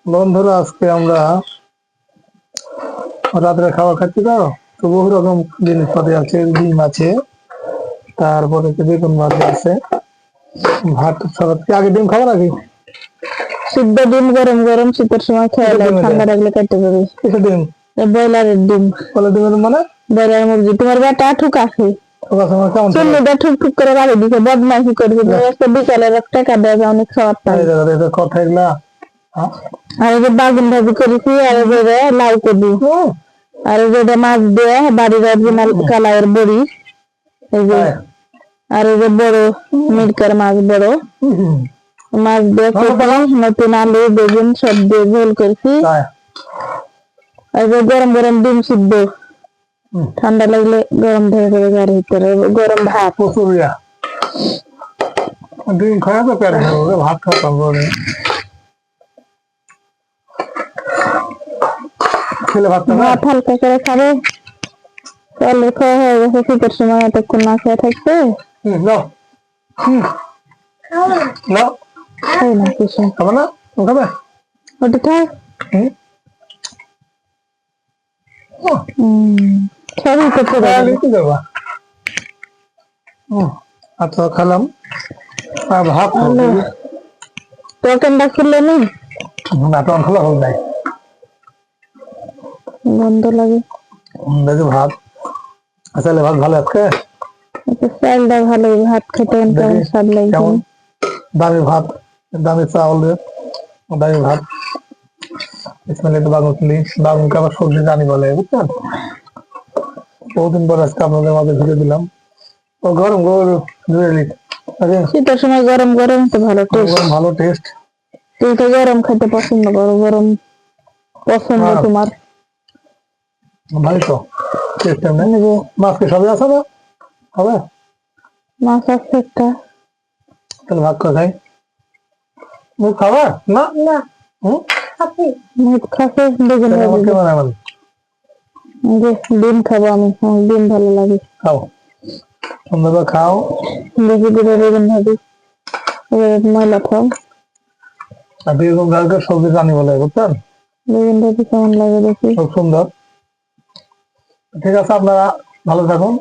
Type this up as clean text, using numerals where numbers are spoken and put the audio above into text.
বন্ধুরা, আজকে আমরা রাত্রে খাবার খাচ্ছি। তো বহু রকম জিনিসপাতি আছে, ডিম আছে, তারপরে বেগুন ভাজি আছে, ভাত সালাদ। আগে ডিম খাবার আগে সিদ্ধ ডিম গরম গরম শীতের সময় খেয়ে ঠান্ডা লাগলে খেতে পারি। কিছু ডিম ব্রয়লারের ডিম। ডিমের মানে ব্রয়লার মুরগি। তোমার বেটা ঠুক আছে, চুল্লিটা ঠুক ঠুক করে বাড়ি দিকে বদমাইশি করবে। বিকালে টাকা দেয় অনেক খাবার পাই। কথা এগুলা। আর এই যে বাগুন ভাজি করেছি, আর লাউ করি, আর যেটা মাছ দিয়ে বাড়ির অরিজিনাল কালারের বড়ি, এই যে আর এই যে বড় মিরকার মাছ, বড় মাছ দিয়ে নতুন আলু বেগুন সব দিয়ে ঝোল করছি। আর যে গরম গরম ডিম সিদ্ধ, ঠান্ডা লাগলে গরম ধরে ধরে গাড়ির ভিতরে গরম ভাত। ডিম খাওয়া তো পেট ভরবে, ভাত খাওয়া ভরবে। ছেলে ভাত হালকা করে খাবে। চলে খাওয়া হয়ে গেছে, শীতের সময় এতক্ষণ না খেয়ে থাকতে। খাই না কিছু খাবে না, খাবে ওটা থাক। সবই করতে দেবা। আচ্ছা, খেলাম ভাত। টোকেনটা খুললে নি না, তখন খোলা হল নাই, গন্ধ লাগে। দেখি ভাত আসলে ভাত ভালো আজকে। চালটা ভালো, ভাত খেতে কেমন স্বাদ লাগে। দামি ভাত, দামি চাউল, দামি ভাত। বাগুন তুলি, বাগুনকে আবার সবজি জানি বলে, বুঝছেন। বহুদিন পর আজকে আপনাদের মাঝে ঘুরে দিলাম। ও গরম গরম শীতের সময় গরম গরম তো ভালো টেস্ট, ভালো টেস্ট। তুই তো গরম খেতে পছন্দ করো, গরম পছন্দ তোমার। ভালো তো টেস্ট। মাছ কি সবই আছে না? হবে মাছ আছে একটা, তাহলে ভাত করে খাই। মুখ খাবার না না মুখ খাচ্ছে বেগুন ডিম খাবো আমি, ডিম ভালো লাগে। খাও, সুন্দর খাও। বেশি করে বেগুন ভাজি, ময়লা খাও। আর বেগুন ভাজকে সবজি জানি বলে, বুঝছেন। বেগুন ভাজি কেমন লাগে দেখি, খুব সুন্দর। ঠিক আছে, আপনারা ভালো থাকুন।